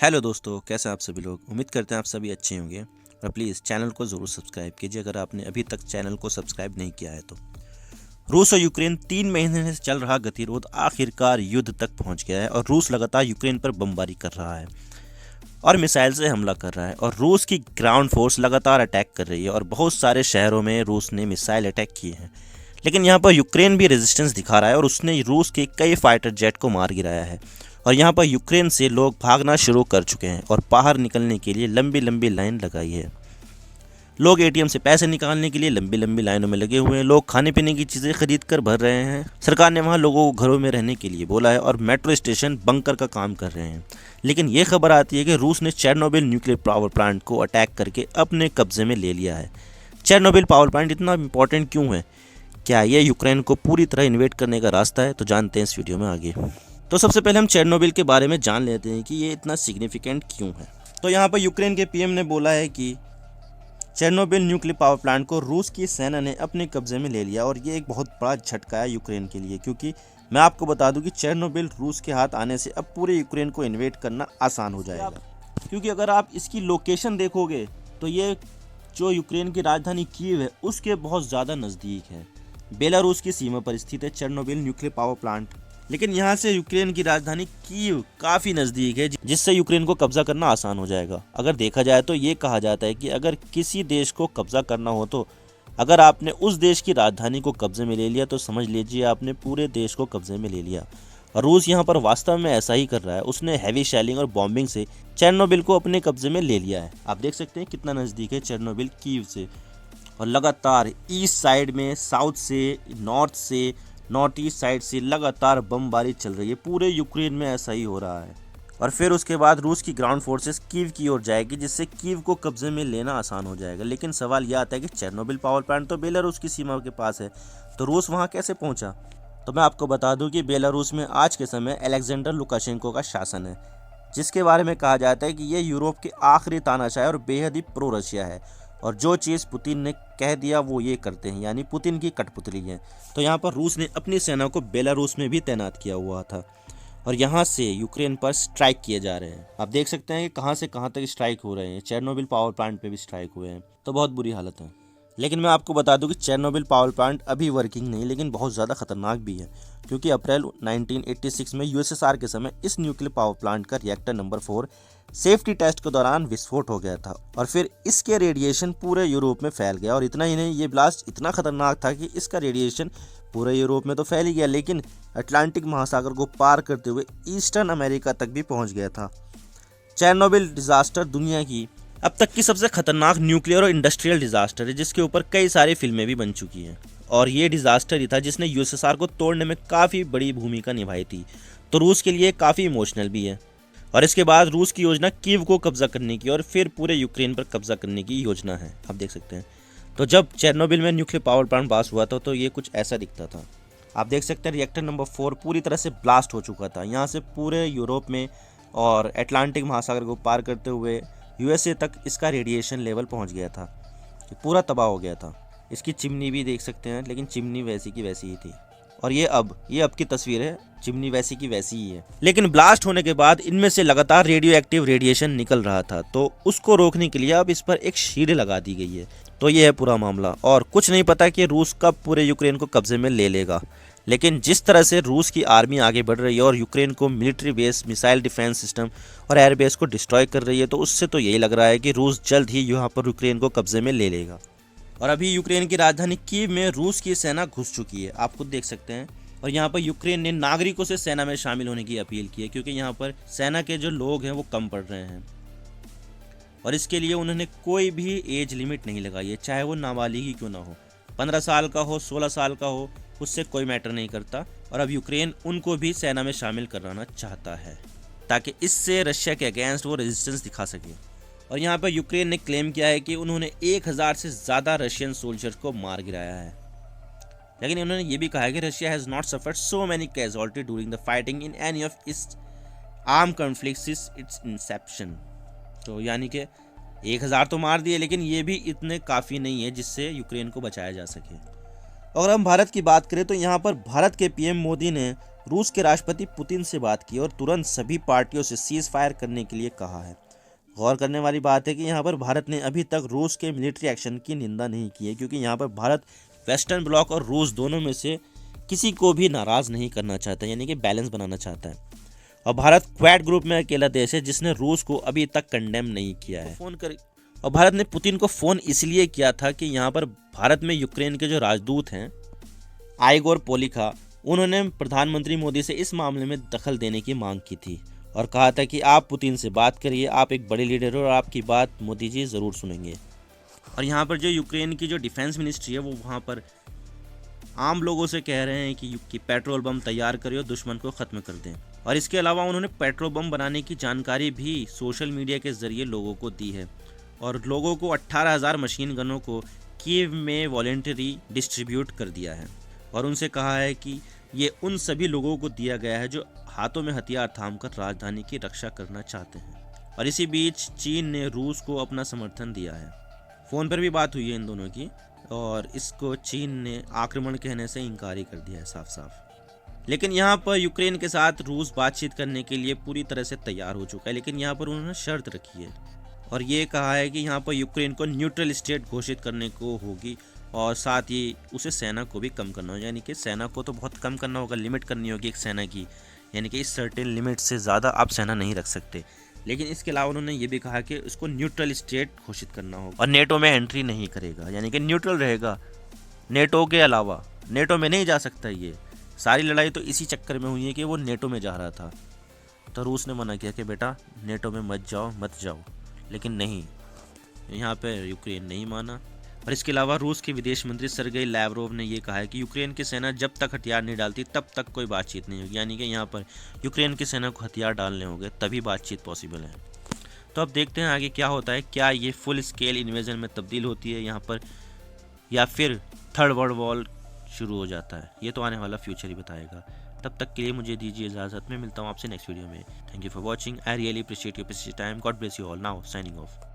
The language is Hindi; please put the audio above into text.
हेलो दोस्तों, कैसे हैं आप सभी लोग। उम्मीद करते हैं आप सभी अच्छे होंगे और प्लीज़ चैनल को ज़रूर सब्सक्राइब कीजिए अगर आपने अभी तक चैनल को सब्सक्राइब नहीं किया है तो। रूस और यूक्रेन 3 महीने से चल रहा गतिरोध आखिरकार युद्ध तक पहुंच गया है और रूस लगातार यूक्रेन पर बमबारी कर रहा है और मिसाइल से हमला कर रहा है और रूस की ग्राउंड फोर्स लगातार अटैक कर रही है और बहुत सारे शहरों में रूस ने मिसाइल अटैक किए हैं। लेकिन यहाँ पर यूक्रेन भी रेजिस्टेंस दिखा रहा है और उसने रूस के कई फाइटर जेट को मार गिराया है और यहाँ पर यूक्रेन से लोग भागना शुरू कर चुके हैं और बाहर निकलने के लिए लंबी लंबी लाइन लगाई है। लोग एटीएम से पैसे निकालने के लिए लंबी लंबी लाइनों में लगे हुए हैं। लोग खाने पीने की चीज़ें खरीद कर भर रहे हैं। सरकार ने वहाँ लोगों को घरों में रहने के लिए बोला है और मेट्रो स्टेशन बंकर का काम कर रहे हैं। लेकिन ये खबर आती है कि रूस ने चेरनोबिल न्यूक्लियर पावर प्लांट को अटैक करके अपने कब्जे में ले लिया है। चेरनोबिल पावर प्लांट इतना इंपॉर्टेंट क्यों है? क्या ये यूक्रेन को पूरी तरह इन्वेड करने का रास्ता है? तो जानते हैं इस वीडियो में आगे। तो सबसे पहले हम चेरनोबिल के बारे में जान लेते हैं कि ये इतना सिग्निफिकेंट क्यों है। तो यहाँ पर यूक्रेन के पीएम ने बोला है कि चेरनोबिल न्यूक्लियर पावर प्लांट को रूस की सेना ने अपने कब्जे में ले लिया और ये एक बहुत बड़ा झटका है यूक्रेन के लिए, क्योंकि मैं आपको बता दूं कि चेरनोबिल रूस के हाथ आने से अब पूरे यूक्रेन को इन्वेड करना आसान हो जाएगा। क्योंकि अगर आप इसकी लोकेशन देखोगे तो ये जो यूक्रेन की राजधानी कीव है उसके बहुत ज़्यादा नज़दीक है। बेलारूस की सीमा पर स्थित है चेरनोबिल न्यूक्लियर पावर प्लांट। लेकिन यहाँ से यूक्रेन की राजधानी कीव काफ़ी नज़दीक है, जिससे यूक्रेन को कब्जा करना आसान हो जाएगा। अगर देखा जाए तो ये कहा जाता है कि अगर किसी देश को कब्जा करना हो तो अगर आपने उस देश की राजधानी को कब्जे में ले लिया तो समझ लीजिए आपने पूरे देश को कब्जे में ले लिया। और रूस यहाँ पर वास्तव में ऐसा ही कर रहा है। उसने हैवी शेलिंग और बॉम्बिंग से चेरनोबिल को अपने कब्जे में ले लिया है। आप देख सकते हैं कितना नज़दीक है चेरनोबिल कीव से। और लगातार ईस्ट साइड में, साउथ से, नॉर्थ ईस्ट साइड से लगातार बमबारी चल रही है। पूरे यूक्रेन में ऐसा ही हो रहा है। और फिर उसके बाद रूस की ग्राउंड फोर्सेस कीव की ओर जाएगी, जिससे कीव को कब्जे में लेना आसान हो जाएगा। लेकिन सवाल यह आता है कि चेरनोबिल पावर प्लांट तो बेलारूस की सीमा के पास है, तो रूस वहाँ कैसे पहुँचा? तो मैं आपको बता दूं कि बेलारूस में आज के समय अलेक्जेंडर लुकाशेंको का शासन है, जिसके बारे में कहा जाता है कि ये यूरोप के आखिरी तानाशाह और बेहद ही प्रो रशिया है और जो चीज़ पुतिन ने कह दिया वो ये करते हैं, यानी पुतिन की कठपुतली है। तो यहाँ पर रूस ने अपनी सेना को बेलारूस में भी तैनात किया हुआ था और यहाँ से यूक्रेन पर स्ट्राइक किए जा रहे हैं। आप देख सकते हैं कि कहाँ से कहाँ तक स्ट्राइक हो रहे हैं। चेरनोबिल पावर प्लांट पे भी स्ट्राइक हुए हैं, तो बहुत बुरी हालत है। लेकिन मैं आपको बता दूं कि चेरनोबिल पावर प्लांट अभी वर्किंग नहीं, लेकिन बहुत ज़्यादा खतरनाक भी है, क्योंकि अप्रैल 1986 में यूएसएसआर के समय इस न्यूक्लियर पावर प्लांट का रिएक्टर नंबर 4 सेफ्टी टेस्ट के दौरान विस्फोट हो गया था और फिर इसके रेडिएशन पूरे यूरोप में फैल गया। और इतना ही नहीं, ये ब्लास्ट इतना खतरनाक था कि इसका रेडिएशन पूरे यूरोप में तो फैल ही गया, लेकिन अटलांटिक महासागर को पार करते हुए ईस्टर्न अमेरिका तक भी पहुंच गया था। चेरनोबिल डिजास्टर दुनिया की अब तक की सबसे खतरनाक न्यूक्लियर और इंडस्ट्रियल डिजास्टर है, जिसके ऊपर कई सारी फिल्में भी बन चुकी हैं। और ये डिजास्टर ही था जिसने यूएसएसआर को तोड़ने में काफ़ी बड़ी भूमिका निभाई थी, तो रूस के लिए काफ़ी इमोशनल भी है। और इसके बाद रूस की योजना कीव को कब्जा करने की और फिर पूरे यूक्रेन पर कब्जा करने की योजना है। आप देख सकते हैं। तो जब चेरनोबिल में न्यूक्लियर पावर प्लांट ब्लास्ट हुआ था तो ये कुछ ऐसा दिखता था। आप देख सकते हैं रिएक्टर नंबर 4 पूरी तरह से ब्लास्ट हो चुका था। यहाँ से पूरे यूरोप में और अटलांटिक महासागर को पार करते हुए यूएसए तक इसका रेडिएशन लेवल पहुँच गया था, पूरा तबाह हो गया था। इसकी चिमनी भी देख सकते हैं, लेकिन चिमनी वैसी की वैसी ही थी। और ये अब की तस्वीर है, चिमनी वैसी की वैसी ही है। लेकिन ब्लास्ट होने के बाद इनमें से लगातार रेडियो एक्टिव रेडिएशन निकल रहा था, तो उसको रोकने के लिए अब इस पर एक शील्ड लगा दी गई है। तो ये है पूरा मामला और कुछ नहीं पता कि रूस कब पूरे यूक्रेन को कब्जे में ले लेगा। लेकिन जिस तरह से रूस की आर्मी आगे बढ़ रही है और यूक्रेन को military base, missile defence system और एयरबेस को डिस्ट्रॉय कर रही है, तो उससे तो यही लग रहा है कि रूस जल्द ही यहाँ पर यूक्रेन को कब्जे में ले लेगा। और अभी यूक्रेन की राजधानी कीव में रूस की सेना घुस चुकी है, आप खुद देख सकते हैं। और यहाँ पर यूक्रेन ने नागरिकों से सेना में शामिल होने की अपील की है, क्योंकि यहाँ पर सेना के जो लोग हैं वो कम पड़ रहे हैं। और इसके लिए उन्होंने कोई भी एज लिमिट नहीं लगाई है, चाहे वो नाबालिग ही क्यों ना हो, 15 साल का हो, 16 साल का हो, उससे कोई मैटर नहीं करता। और अब यूक्रेन उनको भी सेना में शामिल कराना चाहता है, ताकि इससे रशिया के अगेंस्ट वो रेजिस्टेंस दिखा सके। और यहाँ पर यूक्रेन ने क्लेम किया है कि उन्होंने 1000 से ज़्यादा रशियन सोल्जर्स को मार गिराया है। लेकिन उन्होंने ये भी कहा है कि Russia has not suffered so many casualty during the fighting in any of its arm conflict since its inception. तो यानी कि 1000 तो मार दिए, लेकिन ये भी इतने काफ़ी नहीं है जिससे यूक्रेन को बचाया जा सके। और हम भारत की बात करें तो यहाँ पर भारत के पीएम मोदी ने रूस के राष्ट्रपति पुतिन से बात की और तुरंत सभी पार्टियों से सीज फायर करने के लिए कहा है। गौर करने वाली बात है कि यहाँ पर भारत ने अभी तक रूस के मिलिट्री एक्शन की निंदा नहीं की है, क्योंकि यहाँ पर भारत वेस्टर्न ब्लॉक और रूस दोनों में से किसी को भी नाराज़ नहीं करना चाहता, यानी कि बैलेंस बनाना चाहता है। और भारत क्वाड ग्रुप में अकेला देश है जिसने रूस को अभी तक कंडेम नहीं किया है। और भारत ने पुतिन को फ़ोन इसलिए किया था कि यहाँ पर भारत में यूक्रेन के जो राजदूत हैं आइगोर पोलिखा, उन्होंने प्रधानमंत्री मोदी से इस मामले में दखल देने की मांग की थी और कहा था कि आप पुतिन से बात करिए, आप एक बड़े लीडर हो और आपकी बात मोदी जी ज़रूर सुनेंगे। और यहाँ पर जो यूक्रेन की जो डिफेंस मिनिस्ट्री है वो वहाँ पर आम लोगों से कह रहे हैं कि पेट्रोल बम तैयार करें और दुश्मन को ख़त्म कर दें। और इसके अलावा उन्होंने पेट्रोल बम बनाने की जानकारी भी सोशल मीडिया के ज़रिए लोगों को दी है और लोगों को 18,000 मशीन गनों को कीव में वॉलेंटरी डिस्ट्रीब्यूट कर दिया है और उनसे कहा है कि ये उन सभी लोगों को दिया गया है जो हाथों में हथियार थामकर राजधानी की रक्षा करना चाहते हैं। और इसी बीच चीन ने रूस को अपना समर्थन दिया है। फ़ोन पर भी बात हुई है इन दोनों की और इसको चीन ने आक्रमण कहने से इनकार ही कर दिया है साफ साफ। लेकिन यहाँ पर यूक्रेन के साथ रूस बातचीत करने के लिए पूरी तरह से तैयार हो चुका है, लेकिन यहाँ पर उन्होंने शर्त रखी है और ये कहा है कि यहाँ पर यूक्रेन को न्यूट्रल स्टेट घोषित करने को होगी और साथ ही उसे सेना को भी कम करना होगा, यानी कि सेना को तो बहुत कम करना होगा, लिमिट करनी होगी एक सेना की, यानी कि इस सर्टेन लिमिट से ज़्यादा आप सेना नहीं रख सकते। लेकिन इसके अलावा उन्होंने ये भी कहा कि उसको न्यूट्रल स्टेट घोषित करना होगा और नेटो में एंट्री नहीं करेगा, यानी कि न्यूट्रल रहेगा। नेटो के अलावा नेटो में नहीं जा सकता। ये सारी लड़ाई तो इसी चक्कर में हुई है कि वो नेटो में जा रहा था, तो रूस ने मना किया कि बेटा नेटो में मत जाओ, लेकिन नहीं, यहाँ पे यूक्रेन नहीं माना। और इसके अलावा रूस के विदेश मंत्री सर्गेई लैवरोव ने यह कहा है कि यूक्रेन की सेना जब तक हथियार नहीं डालती तब तक कोई बातचीत नहीं होगी, यानी कि यहाँ पर यूक्रेन की सेना को हथियार डालने होंगे तभी बातचीत पॉसिबल है। तो अब देखते हैं आगे क्या होता है, क्या ये फुल स्केल इन्वेजन में तब्दील होती है यहाँ पर या फिर थर्ड वर्ल्ड वॉर शुरू हो जाता है। ये तो आने वाला फ्यूचर ही बताएगा। तब तक के लिए मुझे दीजिए इजाज़त, मैं मिलता हूँ आपसे नेक्स्ट वीडियो में। Thank you for watching, I really appreciate your precious time. God bless you all. Now signing off.